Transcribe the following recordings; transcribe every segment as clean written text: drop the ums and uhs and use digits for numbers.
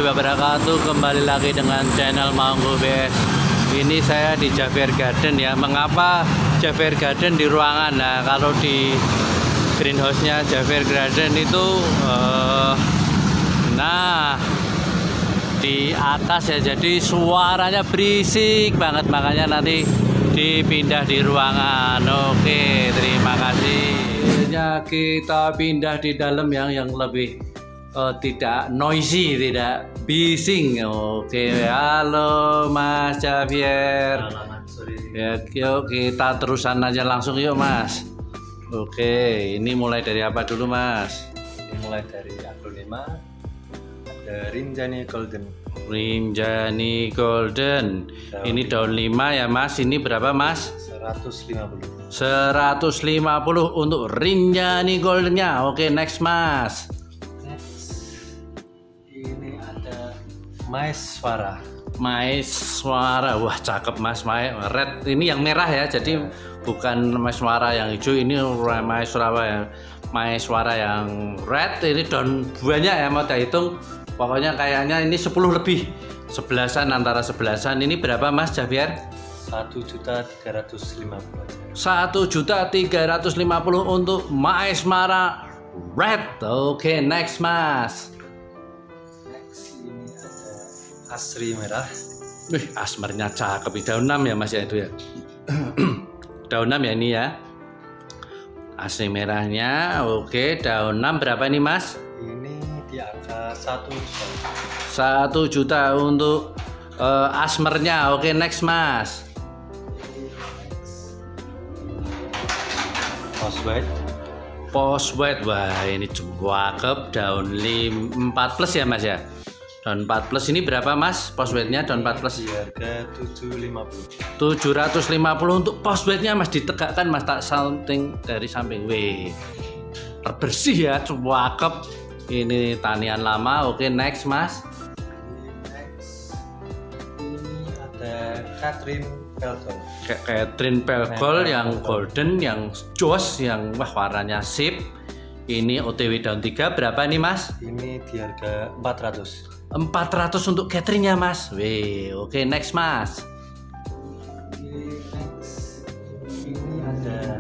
warahmatullahi wabarakatuh. Kembali lagi dengan channel Maunggo BS. Ini saya di Javier Garden ya. Mengapa Javier Garden di ruangan? Nah, kalau di greenhouse-nya Javier Garden itu di atas ya, jadi suaranya berisik banget, makanya nanti dipindah di ruangan. Oke, terima kasih. Kita pindah di dalam yang lebih tidak noisy, tidak bising. Oke, halo Mas Javier. Ya, yuk kita terusan aja langsung yuk Mas. Oke, ini mulai dari apa dulu Mas? Ini mulai dari aglonema, ada Rinjani Golden. Rinjani Golden. Ini daun 5 ya Mas. Ini berapa Mas? 150. 150 untuk Rinjani Goldennya. Oke, next Mas. Ini ada Maeswara. Maeswara, wah cakep Mas. Red ini yang merah ya, jadi bukan Maeswara yang hijau, ini Maeswara ya. Maeswara yang red, ini daun banyak ya, mau saya hitung. Pokoknya kayaknya ini 10 lebih, 11-an, antara 11-an. Ini berapa Mas Javier? 1.350.000 aja. 1.350.000 untuk Maeswara red. Oke, next Mas. Next ini ada Asri merah. Wih, asmernya cakep. Daun 6 ya Mas ya itu ya. Daun 6 ya ini ya. Asri merahnya. Oke, daun 6 berapa ini Mas? Ini di angka 1 juta. 1 juta untuk asmernya. Oke, next Mas. Post white. Post white, wah ini cakep. Daun 4 plus ya Mas ya. Daun 4 plus ini berapa Mas? Post white-nya daun 4 plus. Di harga 750. 750 untuk post white-nya Mas, ditegakkan Mas, tak samping dari samping. Wih, terbersih ya, cakep. Ini tanian lama. Oke, next Mas. Next ini ada Catherine Pelgol. Catherine Pelgol yang golden, yang joss, yang wah warnanya sip. Ini OTW daun 3 berapa nih Mas? Ini di harga 400. 400 untuk Catherine-nya Mas. Wih, oke, next Mas. Next ini ada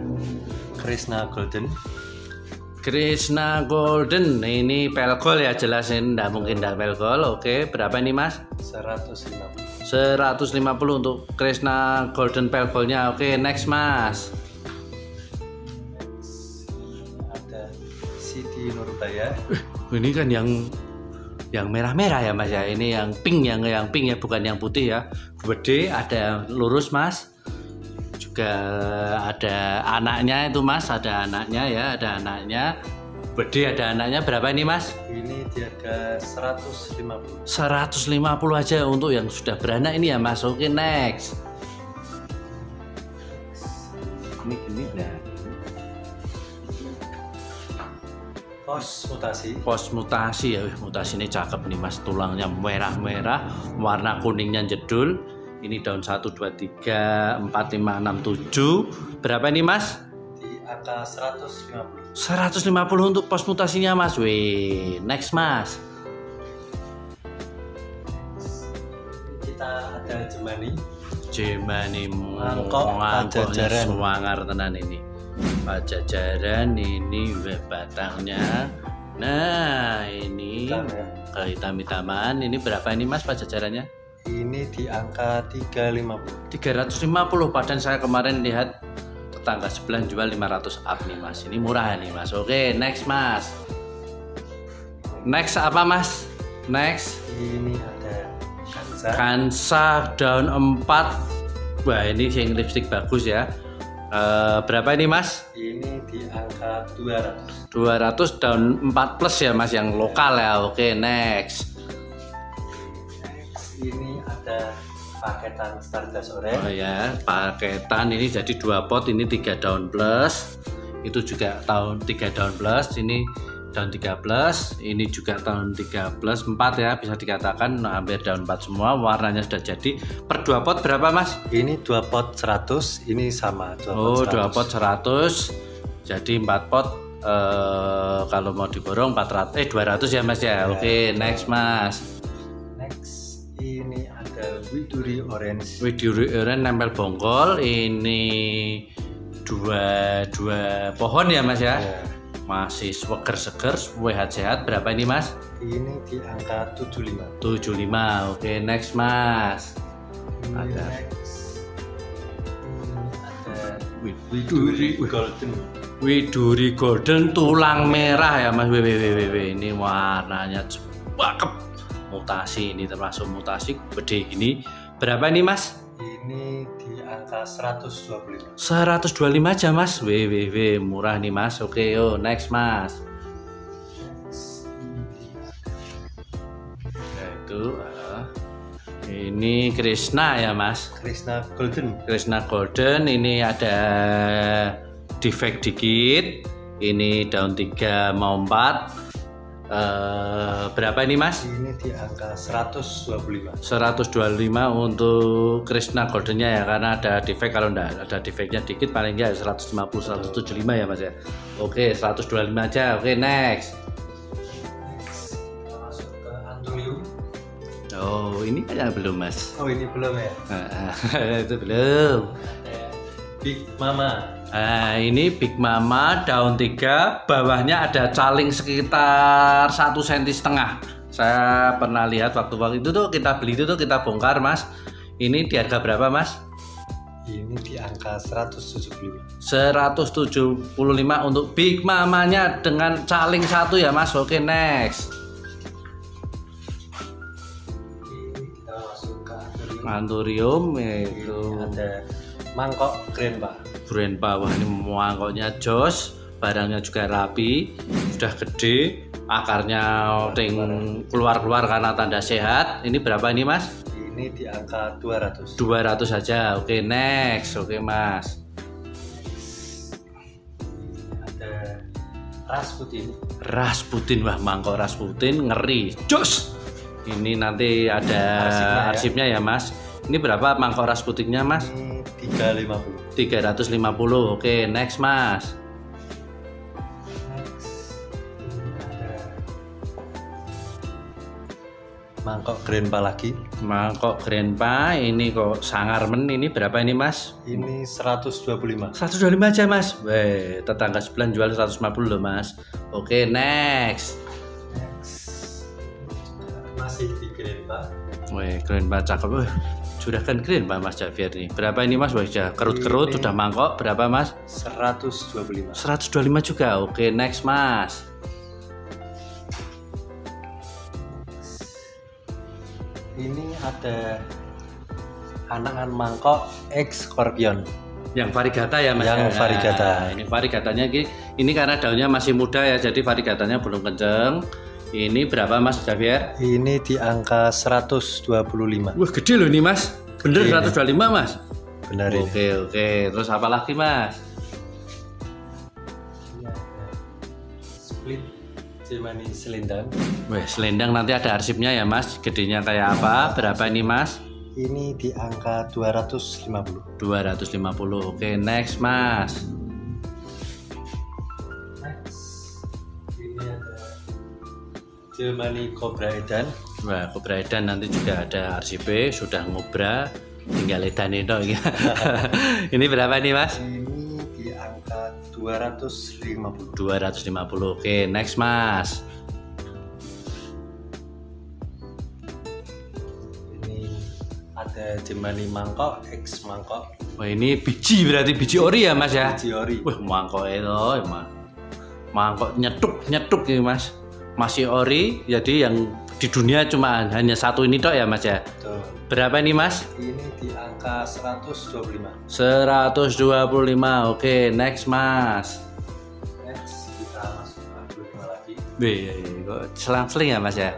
Krishna Golden. Krishna Golden, ini Pelgol ya, jelasin, nggak mungkin nggak Pelgol. Oke, berapa ini Mas? 150. 150 untuk Krishna Golden Pelgolnya. Oke, next Mas. Ada Siti Nurbaya. Ini kan yang merah-merah ya Mas ya. Ini yang pink, yang pink ya, bukan yang putih ya. Gede, ada lurus Mas. Juga ada anaknya itu Mas, ada anaknya ya, ada anaknya. Gede ada anaknya, berapa ini Mas? Ini di harga 150. 150 aja untuk yang sudah beranak ini ya Mas. Oke, next. Ini nah. Post mutasi. Post mutasi ya, mutasi ini cakep nih Mas, tulangnya merah-merah, warna kuningnya jedul. Ini daun 1, 2, 3, 4, 5, 6, 7. Berapa ini Mas? Di angka 150. 150 untuk post mutasinya Mas. Wih, next Mas. Kita ada Jemani. Jemani Mangkok Pajajaran. Semangar tenan ini. Pajajaran ini batangnya. Nah, ini hitam-hitaman. Ini berapa ini Mas pajajarannya? Ini di angka 350. 350. Padahal saya kemarin lihat tetangga sebelah jual 500 up nih Mas. Ini murah nih Mas. Oke, next Mas. Next apa Mas? Next. Ini ada Kansa. Kansa daun 4. Wah, ini yang lipstick bagus ya. Berapa ini Mas? Ini di angka 200. 200 daun 4 plus ya Mas, yang lokal ya. Oke, next. Ini ada paketan Stardust Orange. Oh ya, paketan ini jadi 2 pot, ini 3 daun plus. Itu juga tahun 3 daun plus, ini daun 3 plus, ini juga tahun 3 plus 4 ya, bisa dikatakan hampir daun 4 semua. Warnanya sudah jadi. Per 2 pot berapa Mas? Ini 2 pot 100, ini sama 2 pot 100. 2 pot 100. Jadi 4 pot kalau mau diborong 200 ya Mas ya. Oke, next Mas. Widuri Orange. Widuri Orange nempel bongkol. Ini dua pohon ya Mas ya. Masih seger, sehat. Berapa ini Mas? Ini di angka 75. 75. Oke, next Mas. Ada Widuri Golden. Widuri Golden tulang merah ya Mas. Ini warnanya cakep. Mutasi, ini termasuk mutasi gede gini. Berapa ini Mas? Ini di angka 125. 125 aja Mas. Murah nih Mas. Oke, next Mas. Itu ini Krishna ya Mas. Krishna Golden. Krishna Golden, ini ada defect dikit. Ini daun 3 mau 4. Berapa ini Mas? Ini di angka 125. 125 untuk Krishna Goldennya ya, karena ada defect. Kalau enggak ada defectnya dikit paling enggak 150 175 ya Mas ya. Oke, 125 aja. Oke, next. Kita masuk ke Anturium. Oh, ini kayaknya belum Mas. Oh, ini belum ya? Itu belum. Ada Big Mama. Nah, ini Big Mama daun 3, bawahnya ada caling sekitar 1,5 cm. Saya pernah lihat waktu itu tuh kita beli itu tuh kita bongkar Mas. Ini di harga berapa Mas? Ini di angka 175. 175 untuk Big Mamanya dengan caling 1 ya Mas. Oke, next. Ini kita masuk ke Anturium itu ada mangkok Grandpa. Wah, ini mangkoknya jos, barangnya juga rapi, sudah gede, akarnya keluar karena tanda sehat. Ini berapa ini Mas? Ini di angka 200. 200 saja. Oke, next. Oke Mas. Ada Rasputin. Wah, mangkok Rasputin ngeri, jos. Ini nanti ada arsipnya ya Mas. Ini berapa mangkok Rasputinnya Mas? Ini 350. 350. Oke, next Mas. Mangkok Grandpa lagi. Mangkok Grandpa ini kok sangar ini berapa ini Mas? Ini 125. 125 aja Mas. Weh, tetangga sebelah jual 150 loh Mas. Oke, next. Masih di Grandpa. Weh, Grandpa cakep. Weh, sudah kan Grandpa Mas Javier nih. Berapa ini Mas? Wah, sudah kerut-kerut, sudah mangkok. Berapa Mas? 125. 125 juga. Oke, next Mas. Ini ada anangan mangkok X Scorpion. Yang variegata ya Mas? Yang variegata. Ini variegatanya ini karena daunnya masih muda ya, jadi variegatanya belum kenceng. Ini berapa Mas Javier? Ini di angka 125. Wah, gede loh ini Mas. Bener 125 Mas? Benar ini. Oke. Terus apa lagi Mas? Split Jemani selendang. Wah, selendang nanti ada arsipnya ya Mas. Gedenya kayak apa? Berapa ini Mas? Ini di angka 250. 250. Oke, next Mas. Ini ada Jemani Cobra Edan. Wah, Cobra Edan nanti juga ada RCP, sudah ngobra, tinggal edan itu. Ini berapa nih Mas? Ini di angka 250. 250. Oke, next Mas. Ini ada Jemani mangkok X mangkok. Wah, ini berarti biji ori ya Mas ya? Biji ori. Wah, mangkok itu mangkok nyetuk ini Mas. Masih ori, jadi yang di dunia cuma hanya satu ini tok ya Mas ya. Betul. Berapa ini Mas? Ini di angka 125. 125. Oke, next Mas. Next kita masuk ke 25 lagi. Kok selang-seling ya Mas ya?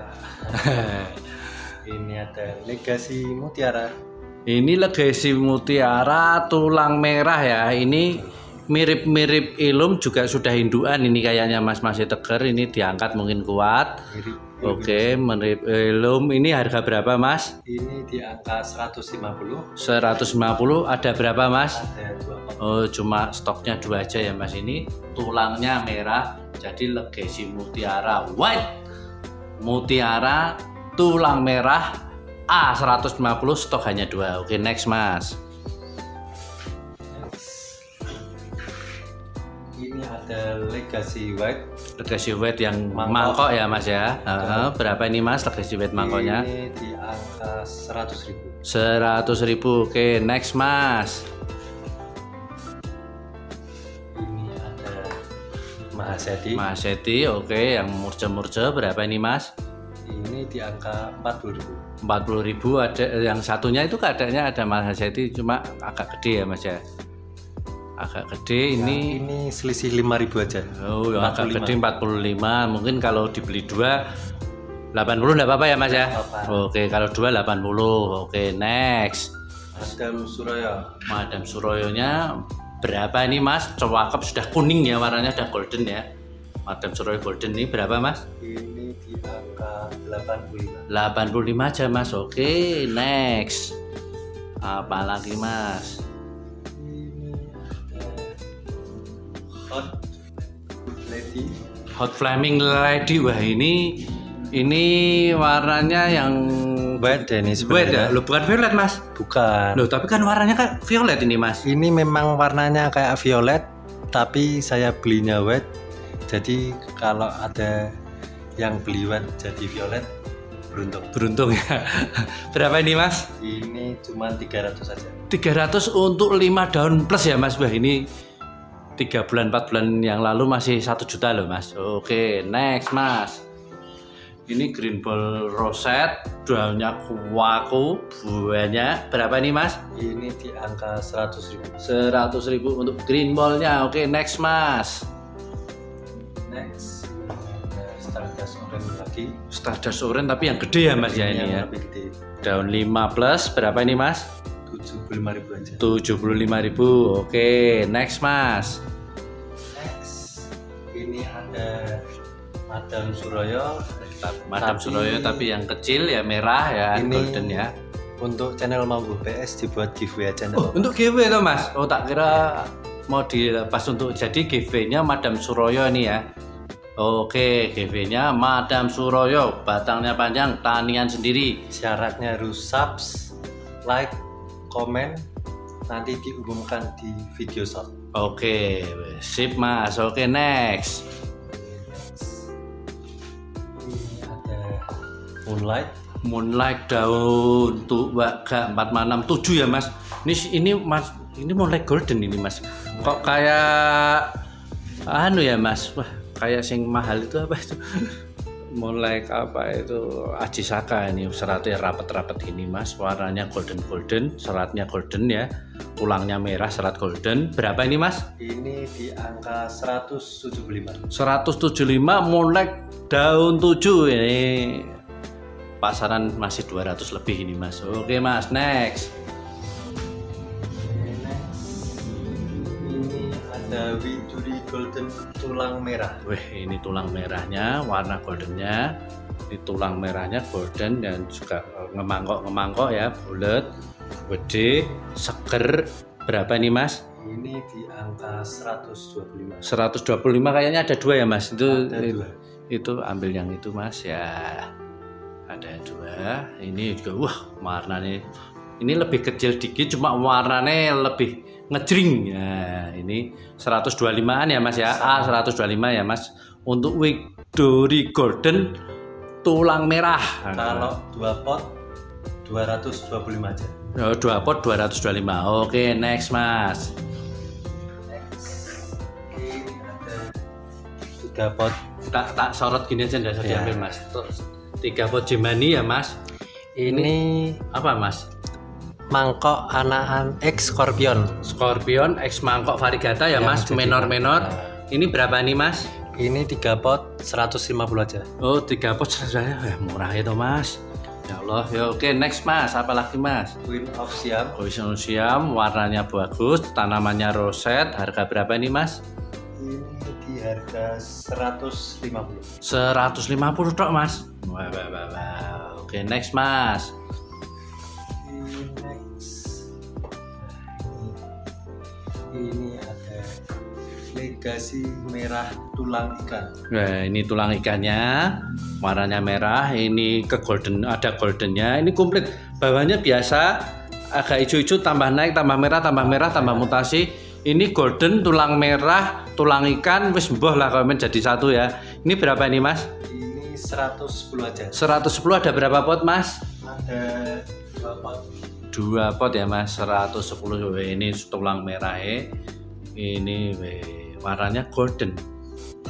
Ini ada Legasi Mutiara. Ini Legasi Mutiara tulang merah ya. Ini mirip-mirip Ilum, juga sudah induan ini kayaknya Mas, masih tegar. Ini diangkat mungkin kuat. Oke, mirip Ilum. Ini harga berapa Mas? Ini di angka 150. 150. Ada berapa Mas? Ada 2 Oh, cuma stoknya 2 aja ya Mas. Ini tulangnya merah, jadi Legasi Mutiara White. Mutiara tulang merah A 150, stok hanya 2. Oke, next mas. Ini ada Legacy White. Legacy White yang mangkok ya mas ya. Berapa ini mas Legacy White mangkoknya? Ini di angka 100.000. 100.000. Oke, next mas. Ini ada Mahaseti. Mahaseti, oke, yang murce-murce berapa ini mas? Ini di angka 40.000. 40.000. Ada yang satunya itu keadaannya ada Mahaseti cuma agak gede ya mas ya. Agak gede ini. Ini selisih 5.000 aja. Oh, yang agak gede 45. Mungkin kalau dibeli 2 80 enggak apa-apa ya mas ya. Oke, kalau 2 80. Oke, next. Madam Suraya. Madam Suroyonya berapa ini mas? Cakep, sudah kuning ya warnanya, udah golden ya. Madam Suroyo golden ini berapa mas? Ini di angka 85. 85 aja mas. Oke, next. Apa lagi mas? Ini ada Hot Lady. Hot Flaming Lady. Wah, ini warnanya yang White ini white sebenarnya. ya? Loh, bukan violet mas? Bukan. Loh, tapi kan warnanya kan violet ini mas. Ini memang warnanya kayak violet, tapi saya belinya white. Jadi kalau ada yang beli white jadi violet, Beruntung ya. Berapa ini mas? ini cuma 300 saja. 300 untuk 5 daun plus ya mas. Wah, ini 3 bulan 4 bulan yang lalu masih 1 juta loh mas. Oke, next mas. Ini green ball rosette, daunnya kuaku, buahnya berapa nih mas? Ini di angka 100.000. 100.000 untuk green ballnya. Oke, next mas. Next, ada Stardust Orange lagi. Stardust orange tapi yang gede ya mas ya ini ya. Lebih gede. Daun 5 plus berapa ini mas? 75.000 aja. 75.000. Oke, next mas. Next, ini ada Madam Suroyo. Madam Suroyo tapi yang kecil ya, merah ya, Ini golden ya. Untuk channel Mambu PS dibuat giveaway aja. Oh, untuk giveaway loh mas. Oh, tak kira mau dilepas untuk jadi giveaway-nya Madam Suroyo ini ya. Oke, giveaway-nya Madam Suroyo, batangnya panjang, tanian sendiri. Syaratnya harus subs, like, komen, nanti diumumkan di video short. Oke, sip mas. Oke, next. Ini ada Moonlight. Moonlight daun tuh gak 467 ya mas. Ini mas, ini Moonlight golden ini mas. Kok kayak anu ya mas. Wah, kayak sing mahal itu apa itu? Moonlight apa itu? Ajisaka ini, seratnya rapet-rapet ini mas. Warnanya golden, seratnya golden ya. Tulangnya merah, serat golden. Berapa ini mas? Ini di angka 175. 175 Moonlight daun 7 ini. Pasaran masih 200 lebih ini mas. Oke mas, next. Ini ada Widuri Golden tulang merah. Wih, ini tulang merahnya, warna goldennya. Ini tulang merahnya golden dan juga ngemangkok ya, bulat, gede, seger. Berapa nih mas? Ini di angka 125. 125 kayaknya ada 2 ya mas. Itu ambil yang itu mas ya. Ada 2. Ini juga wah, warnanya ini lebih kecil dikit, cuma warnanya lebih ngejring ya. Ini 125an ya mas ya. 125 ya mas. Untuk Widuri Golden tulang merah. Kalau 2 pot 225 aja. 2 pot 225. Oke, next mas. Ini ada 3 pot. Tak sorot gini aja nggak usah diambil mas. 3 pot Jemani ya mas. Ini apa mas? mangkok anakan X Scorpion. Scorpion X mangkok variegata ya mas, menor-menor. Ini berapa nih mas? Ini 3 pot 150 aja. Oh, 3 pot 150 ya, murah itu mas. Ya Allah, ya oke, next mas, apalagi mas? Queen of Siam. Queen of Siam, warnanya bagus, tanamannya roset, harga berapa nih mas? Ini di harga 150. 150 tok mas. Wah. Oke, next mas. Ini ada legasi merah tulang ikan. Nah, ini tulang ikannya, warnanya merah. Ini ke golden, ada goldennya. Ini komplit. Bawahnya biasa, agak hijau-hijau, tambah naik, tambah merah, tambah mutasi. Ini golden, tulang merah, tulang ikan, wis mbah lah kalau jadi satu ya. Ini berapa ini mas? Ini 110 aja. 110 ada berapa pot mas? Ada 2 pot. 2 pot ya mas, 110. Ini tulang merah ini warnanya golden.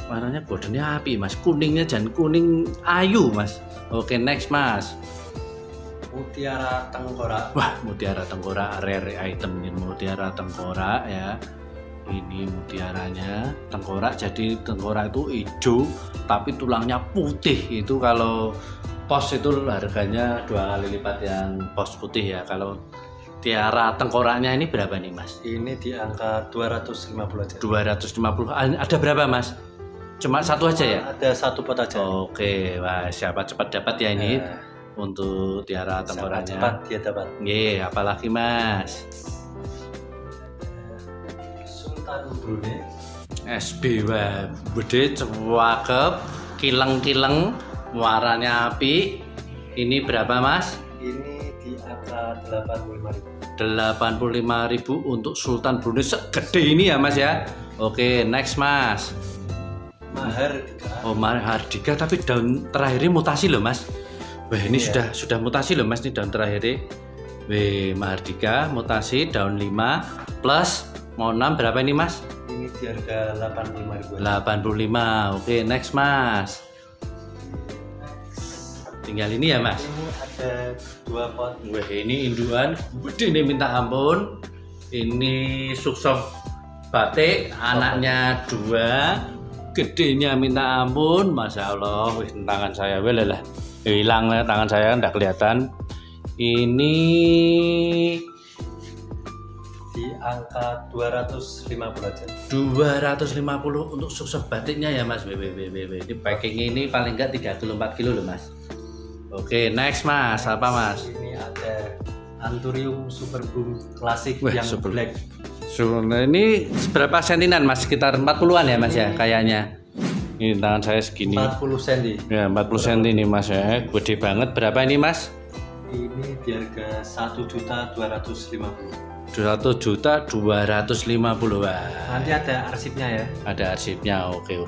Warnanya goldennya api mas, kuningnya jangan kuning ayu mas. Oke, next mas. Mutiara tengkorak. Wah, mutiara tengkorak rare item ini, mutiara tengkorak ya. Ini mutiaranya tengkorak, jadi tengkorak itu hijau tapi tulangnya putih. Itu kalau pos itu harganya 2 kali lipat yang pos putih ya. Kalau mutiara tengkoraknya ini berapa nih mas? Ini di angka 250 aja. 250. Ada berapa mas? Cuma satu aja ya? Ada 1 pot aja. Oke, wah siapa cepat dapat ya ini untuk tiara tengkoraknya. Cepat dia dapat. Ye, apalagi mas? Sultan Brunei. SB wah, gede, cakep, kileng-kileng, warnanya api. Ini berapa mas? Ini di angka 85.000. 85.000 untuk Sultan Brunei segede ini ya mas ya. Oke, next mas. Mahardika. Oh, Mahardika tapi daun terakhirnya mutasi loh mas. Wah ini sudah mutasi loh mas, ini daun terakhirnya. Wih, Mahardika mutasi daun 5 plus mau 6 berapa ini mas? Ini di harga 85.000. 85. Oke, next mas. Tinggal ini ya mas. Ini ada 2 pot. Wah ini induan gede ini minta ampun. Ini sukses batik, anaknya 2, gedenya minta ampun. Masya Allah. Wih, tangan saya lah hilang tangan saya enggak kelihatan. Ini di angka 250 aja. 250 untuk sukses batiknya ya mas. Ini packing ini paling enggak 3 kilo 4 kilo loh mas. Oke, next mas, apa mas? Ini ada Anthurium Super Bloom klasik yang super black. Nah, ini berapa sentinan mas? Sekitar 40-an ya mas ya kayaknya. Ini tangan saya segini. 40 cm. Ya 40 cm nih mas ya, gede banget. Berapa ini mas? Ini di harga 1.250.000. 1.250.000. Wah. Nanti ada arsipnya ya. Ada arsipnya. Oke.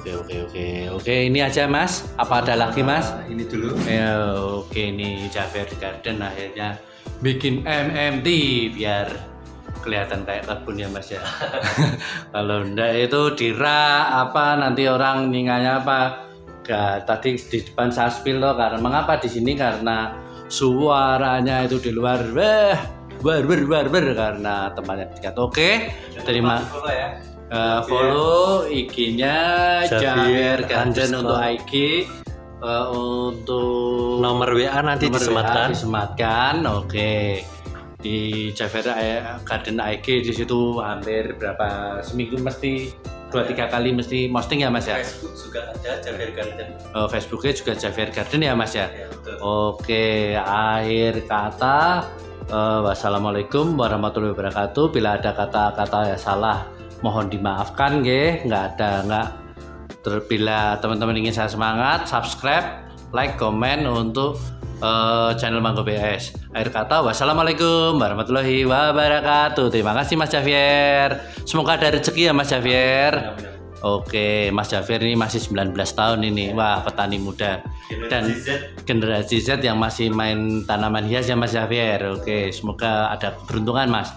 Ini aja mas. Apa ada lagi mas? Ini dulu. Ya, oke ini Javier Garden akhirnya bikin MMT biar kelihatan kayak kebun ya mas ya. Kalau enggak itu dira apa nanti orang nyinganya apa? Gak, tadi di depan saya spill loh karena mengapa di sini karena suaranya itu di luar bar karena tempatnya dekat. Oke, terima follow IG-nya Javier Garden untuk IG, untuk nomor WA nanti disematkan. Oke, di Javier Garden IG di situ hampir berapa seminggu mesti 2-3 kali mesti posting ya mas ya. Facebook juga ada Javier Garden. Facebooknya juga Javier Garden ya mas ya. Betul. Oke, akhir kata. Wassalamualaikum warahmatullahi wabarakatuh. Bila ada kata-kata ya salah mohon dimaafkan bila teman-teman ingin saya semangat subscribe, like, komen untuk channel Manggo PS. Akhir kata wassalamualaikum warahmatullahi wabarakatuh. Terima kasih Mas Javier. Semoga ada rezeki ya Mas Javier. Oke, Mas Javier ini masih 19 tahun ini. Wah, petani muda. Dan generasi Z yang masih main tanaman hias ya Mas Javier. Oke, semoga ada keberuntungan Mas.